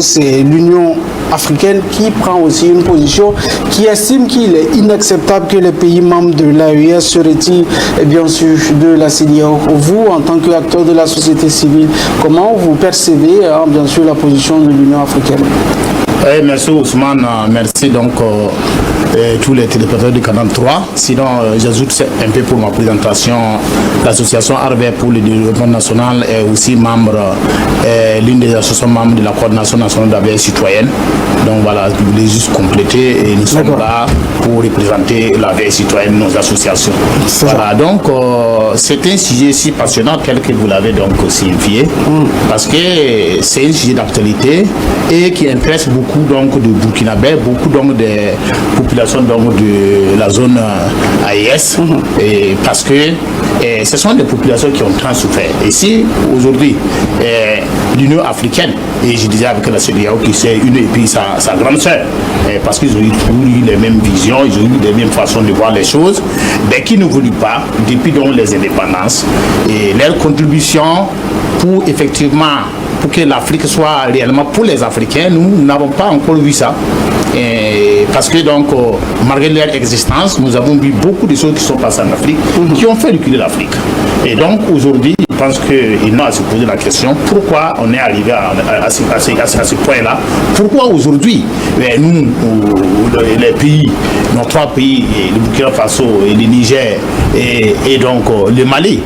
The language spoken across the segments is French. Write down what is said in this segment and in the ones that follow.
c'est l'Union africaine qui prend aussi une position qui estime qu'il est inacceptable que les pays membres de l'AES se retirent bien sûr de la CEDEAO. Vous, en tant qu'acteur de la société civile, comment vous percevez bien sûr la position de l'Union africaine? Merci Ousmane, merci donc tous les téléspectateurs du Canal 3. Sinon, j'ajoute un peu pour ma présentation. L'association Arvers pour le développement national est aussi membre, l'une des associations membres de la coordination nationale d'AVS citoyenne. Donc voilà, je voulais juste compléter et nous sommes là pour représenter l'AVS citoyenne, nos associations. Voilà, donc c'est un sujet si passionnant tel que vous l'avez donc signifié, parce que c'est un sujet d'actualité et qui intéresse beaucoup donc de Burkinabé, beaucoup donc des populations donc de la zone AES, et parce que ce sont des populations qui ont tant souffert. Et si aujourd'hui l'Union africaine, et je disais avec la CEDEAO qui c'est une et puis sa grande sœur, parce qu'ils ont eu les mêmes visions, ils ont eu les mêmes façons de voir les choses, mais qui ne voulaient pas, depuis donc les indépendances, et leur contribution pour effectivement pour que l'Afrique soit réellement pour les Africains, nous n'avons pas encore vu ça. Et parce que donc, malgré leur existence, nous avons vu beaucoup de choses qui sont passées en Afrique, qui ont fait reculer l'Afrique. Et donc aujourd'hui, je pense qu'il n'a à se poser la question, pourquoi on est arrivé à ce point-là? Pourquoi aujourd'hui, nous, les pays, nos trois pays, le Burkina Faso et le Niger et donc le Mali,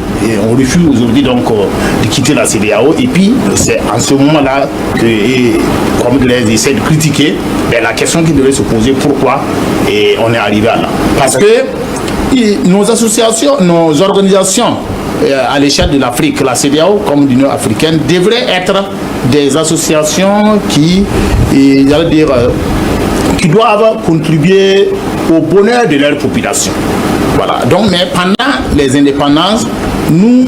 on refuse aujourd'hui donc de quitter la CEDEAO, et puis c'est en ce moment-là que, comme ils essaient de critiquer, la question qui devait se poser, pourquoi on est arrivé à là? Parce que nos associations, nos organisations à l'échelle de l'Afrique, la CEDEAO comme l'Union africaine, devraient être des associations qui doivent contribuer au bonheur de leur population. Voilà. Donc, mais pendant les indépendances, nous,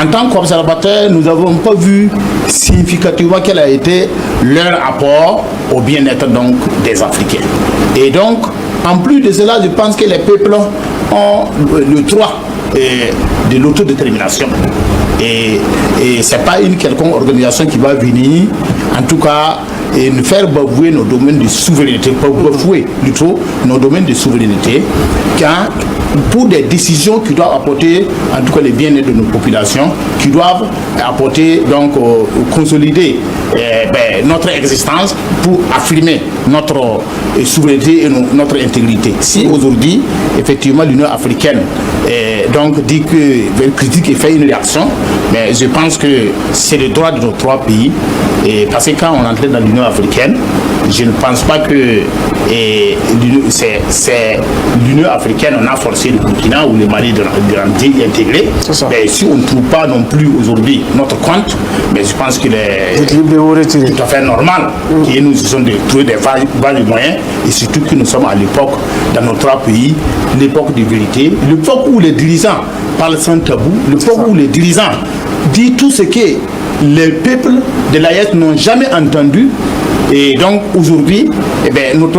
en tant qu'observateurs, nous n'avons pas vu significativement quel a été leur apport au bien-être donc des Africains. Et donc, en plus de cela, je pense que les peuples ont le droit de l'autodétermination. Et ce n'est pas une quelconque organisation qui va venir, en tout cas, et nous faire bafouer nos domaines de souveraineté, pas bafouer plutôt nos domaines de souveraineté, car pour des décisions qui doivent apporter, en tout cas, le bien-être de nos populations, qui doivent apporter, donc, consolider notre existence pour affirmer notre souveraineté et notre intégrité. Si aujourd'hui, effectivement, l'Union africaine donc dit que critique et fait une réaction, mais je pense que c'est le droit de nos trois pays, et parce que quand on entre dans l'Union africaine, je ne pense pas que c'est l'Union africaine, on a forcé le Burkina ou le Mali d'intégrer. Mais si on ne trouve pas non plus aujourd'hui notre compte, mais je pense qu'il est tout à fait normal que nous essayons de trouver des vagues moyens, et surtout que nous sommes à l'époque, dans nos trois pays, l'époque de vérité, l'époque où les dirigeants parlent sans tabou, l'époque où les dirigeants disent tout ce que les peuples de l'AES n'ont jamais entendu. Et donc aujourd'hui,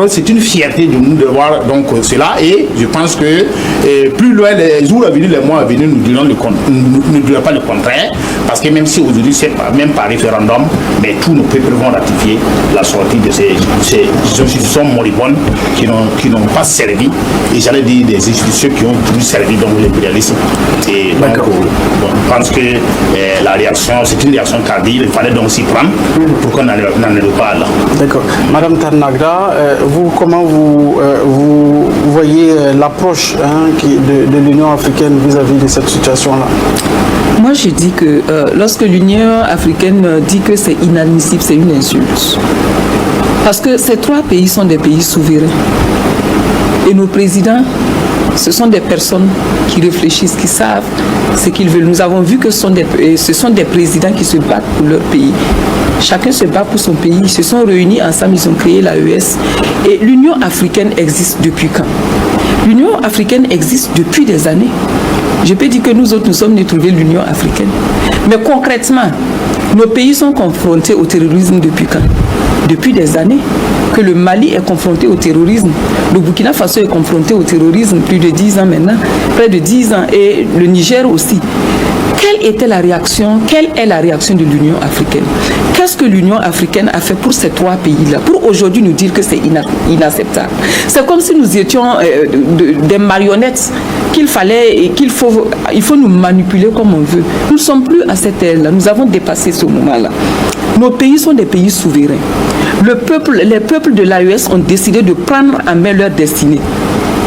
c'est une fierté de nous de voir donc cela, et je pense que plus loin les jours à venir, les mois à venir, nous ne dirons pas le contraire, parce que même si aujourd'hui c'est même par référendum, mais tous nos peuples vont ratifier la sortie de ces institutions moribondes qui n'ont pas servi, et j'allais dire des institutions qui ont plus servi donc l'impérialisme. Et donc je pense que la réaction, c'est une réaction tardive, il fallait donc s'y prendre pour qu'on n'en arrive pas là. D'accord. Madame Tarnagra, vous, comment vous voyez l'approche de l'Union africaine vis-à-vis de cette situation-là? Moi, je dis que lorsque l'Union africaine dit que c'est inadmissible, c'est une insulte. Parce que ces trois pays sont des pays souverains. Et nos présidents, ce sont des personnes qui réfléchissent, qui savent ce qu'ils veulent. Nous avons vu que ce sont des présidents qui se battent pour leur pays. Chacun se bat pour son pays. Ils se sont réunis ensemble, ils ont créé l'AES. Et l'Union africaine existe depuis quand? L'Union africaine existe depuis des années. Je peux dire que nous autres, nous sommes nés trouver l'Union africaine. Mais concrètement, nos pays sont confrontés au terrorisme depuis quand? Depuis des années. Que le Mali est confronté au terrorisme. Le Burkina Faso est confronté au terrorisme plus de 10 ans maintenant. Près de 10 ans. Et le Niger aussi. Quelle est la réaction de l'Union africaine? Qu'est-ce que l'Union africaine a fait pour ces trois pays-là, pour aujourd'hui nous dire que c'est inacceptable? C'est comme si nous étions des marionnettes il faut nous manipuler comme on veut. Nous ne sommes plus à cette ère-là, nous avons dépassé ce moment-là. Nos pays sont des pays souverains. Les peuples de l'AES ont décidé de prendre en main leur destinée.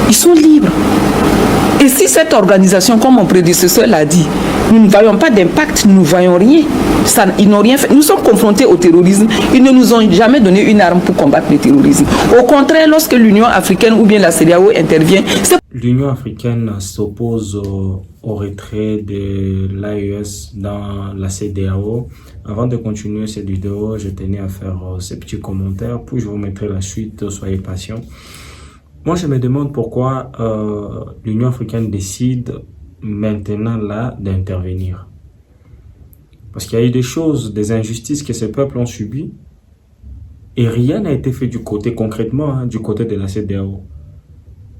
Ils sont libres. Et si cette organisation, comme mon prédécesseur l'a dit, nous ne voyons pas d'impact, nous ne voyons rien. Ils n'ont rien fait. Nous sommes confrontés au terrorisme. Ils ne nous ont jamais donné une arme pour combattre le terrorisme. Au contraire, lorsque l'Union africaine ou bien la CEDEAO intervient, l'Union africaine s'oppose au retrait de l'AES dans la CEDEAO. Avant de continuer cette vidéo, je tenais à faire ces petits commentaires, puis je vous mettrai la suite, soyez patients. Moi, je me demande pourquoi l'Union africaine décide maintenant là d'intervenir. Parce qu'il y a eu des choses, des injustices que ces peuples ont subies et rien n'a été fait du côté, concrètement, du côté de la CEDEAO.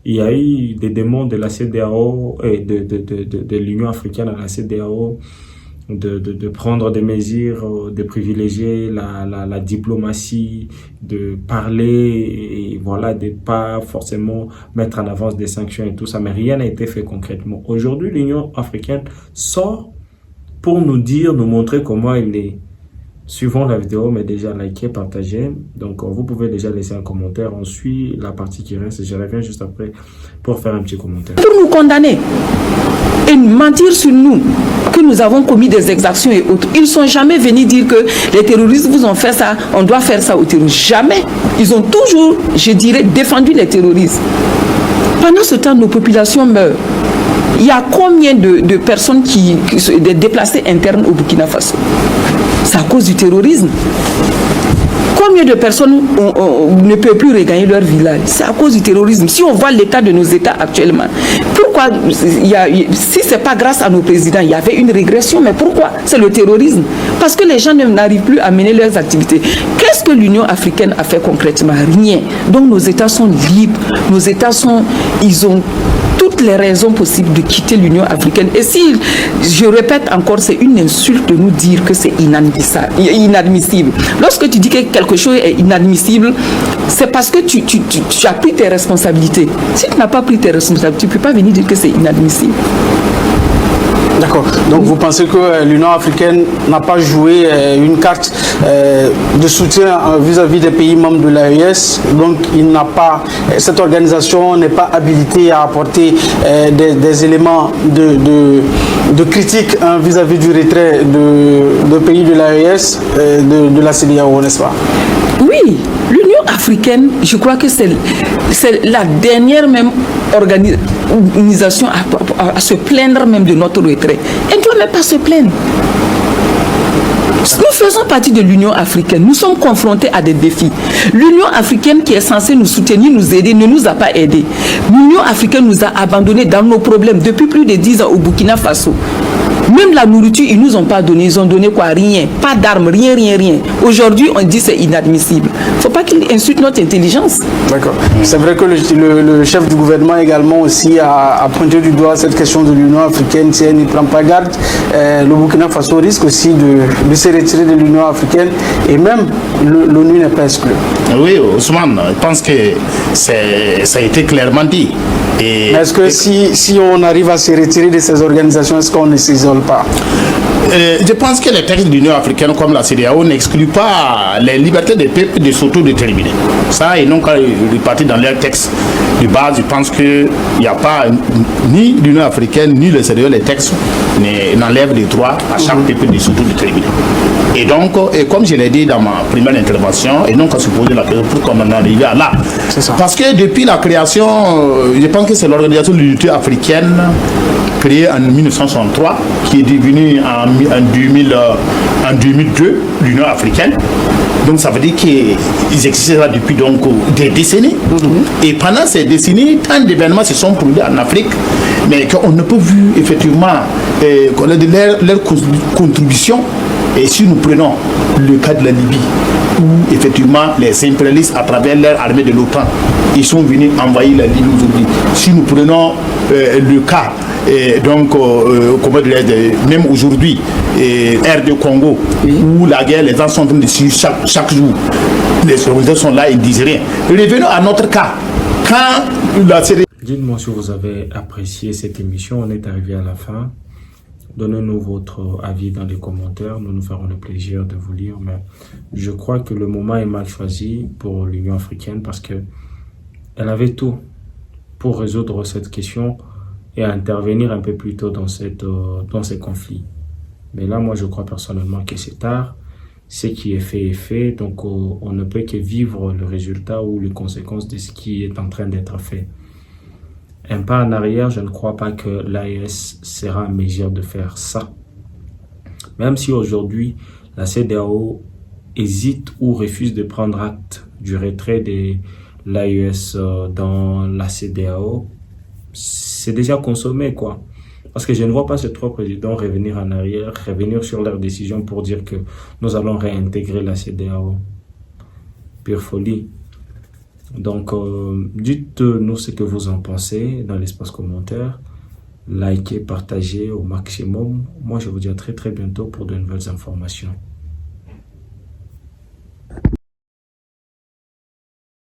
Il y a eu des demandes de la CEDEAO et de l'Union africaine à la CEDEAO de prendre des mesures, de privilégier la diplomatie, de parler et voilà, de pas forcément mettre en avance des sanctions et tout ça, mais rien n'a été fait concrètement. Aujourd'hui, l'Union africaine sort pour nous dire, nous montrer comment il est. Suivant la vidéo, mais déjà likez, partagez. Donc, vous pouvez déjà laisser un commentaire. On suit la partie qui reste. Je reviens juste après pour faire un petit commentaire. Pour nous condamner et mentir sur nous, que nous avons commis des exactions et autres. Ils ne sont jamais venus dire que les terroristes vous ont fait ça, on doit faire ça aux terroristes. Jamais. Ils ont toujours, je dirais, défendu les terroristes. Pendant ce temps, nos populations meurent. Il y a combien de personnes des déplacés internes au Burkina Faso? C'est à cause du terrorisme. Combien de personnes ne peuvent plus regagner leur village? C'est à cause du terrorisme. Si on voit l'état de nos États actuellement, pourquoi, si ce n'est pas grâce à nos présidents, il y avait une régression, mais pourquoi? C'est le terrorisme. Parce que les gens n'arrivent plus à mener leurs activités. Qu'est-ce que l'Union africaine a fait concrètement? Rien. Donc nos États sont libres. Nos États ils ont toutes les raisons possibles de quitter l'Union africaine. Et si, je répète encore, c'est une insulte de nous dire que c'est inadmissible. Lorsque tu dis que quelque chose est inadmissible, c'est parce que tu as pris tes responsabilités. Si tu n'as pas pris tes responsabilités, tu ne peux pas venir dire que c'est inadmissible. D'accord. Donc vous pensez que l'Union africaine n'a pas joué une carte de soutien vis-à-vis des pays membres de l'AES. Donc cette organisation n'est pas habilitée à apporter des éléments de critique vis-à-vis du retrait de pays de l'AES, de la CEDEAO, n'est-ce pas? Oui, l'Union africaine, je crois que c'est la dernière même organisation à se plaindre même de notre retrait. Elle ne doit même pas se plaindre. Nous faisons partie de l'Union africaine. Nous sommes confrontés à des défis. L'Union africaine qui est censée nous soutenir, nous aider, ne nous a pas aidés. L'Union africaine nous a abandonnés dans nos problèmes depuis plus de 10 ans au Burkina Faso. Même la nourriture, ils ne nous ont pas donné. Ils ont donné quoi? Rien. Pas d'armes, rien. Aujourd'hui, on dit que c'est inadmissible. Il ne faut pas qu'ils insultent notre intelligence. D'accord. C'est vrai que le chef du gouvernement également aussi a pointé du doigt cette question de l'Union africaine. Si elle ne prend pas garde, le Burkina Faso risque aussi de se retirer de l'Union africaine et même l'ONU n'est pas exclue. Oui, Ousmane, je pense que ça a été clairement dit. Est-ce que si on arrive à se retirer de ces organisations, est-ce qu'on ne s'isole pas? Je pense que les textes de l'Union africaine comme la CEDEAO n'excluent pas les libertés des peuples de s'autodéterminer. Ça, ils n'ont qu'à repartir dans leurs textes de base. Je pense qu'il n'y a pas ni l'Union africaine ni le CEDEAO, les textes n'enlèvent les droits à chaque peuple de s'autodéterminer. Et donc, comme je l'ai dit dans ma première intervention, et donc à se poser la question pour qu'on en arrive à là. Parce que depuis la création, je pense que c'est l'organisation de l'unité africaine créée en 1963 qui est devenue en 2002 l'Union africaine. Donc ça veut dire qu'ils existaient là depuis donc des décennies. Et pendant ces décennies, tant d'événements se sont produits en Afrique, mais qu'on ne peut vu effectivement leur contribution. Et si nous prenons le cas de la Libye, où effectivement les impérialistes, à travers leur armée de l'OTAN, ils sont venus envahir la Libye aujourd'hui. Si nous prenons le cas Et donc, comment dirais-je, même aujourd'hui, RD Congo, où la guerre, les gens sont en train de suivre chaque jour. Les soldats sont là, ils ne disent rien. Revenons à notre cas. Quand la série... Dites-moi si vous avez apprécié cette émission. On est arrivé à la fin. Donnez-nous votre avis dans les commentaires. Nous nous ferons le plaisir de vous lire. Mais je crois que le moment est mal choisi pour l'Union africaine parce que elle avait tout pour résoudre cette question et intervenir un peu plus tôt dans ces conflits. Mais là, moi, je crois personnellement que c'est tard. Ce qui est fait est fait. Donc, on ne peut que vivre le résultat ou les conséquences de ce qui est en train d'être fait. Un pas en arrière, je ne crois pas que l'AES sera en mesure de faire ça. Même si aujourd'hui, la CEDEAO hésite ou refuse de prendre acte du retrait de l'AES dans la CEDEAO, c'est déjà consommé, quoi. Parce que je ne vois pas ces trois présidents revenir en arrière, revenir sur leur décision pour dire que nous allons réintégrer la CEDEAO. Pure folie. Donc, dites-nous ce que vous en pensez dans l'espace commentaire. Likez, partagez au maximum. Moi, je vous dis à très très bientôt pour de nouvelles informations.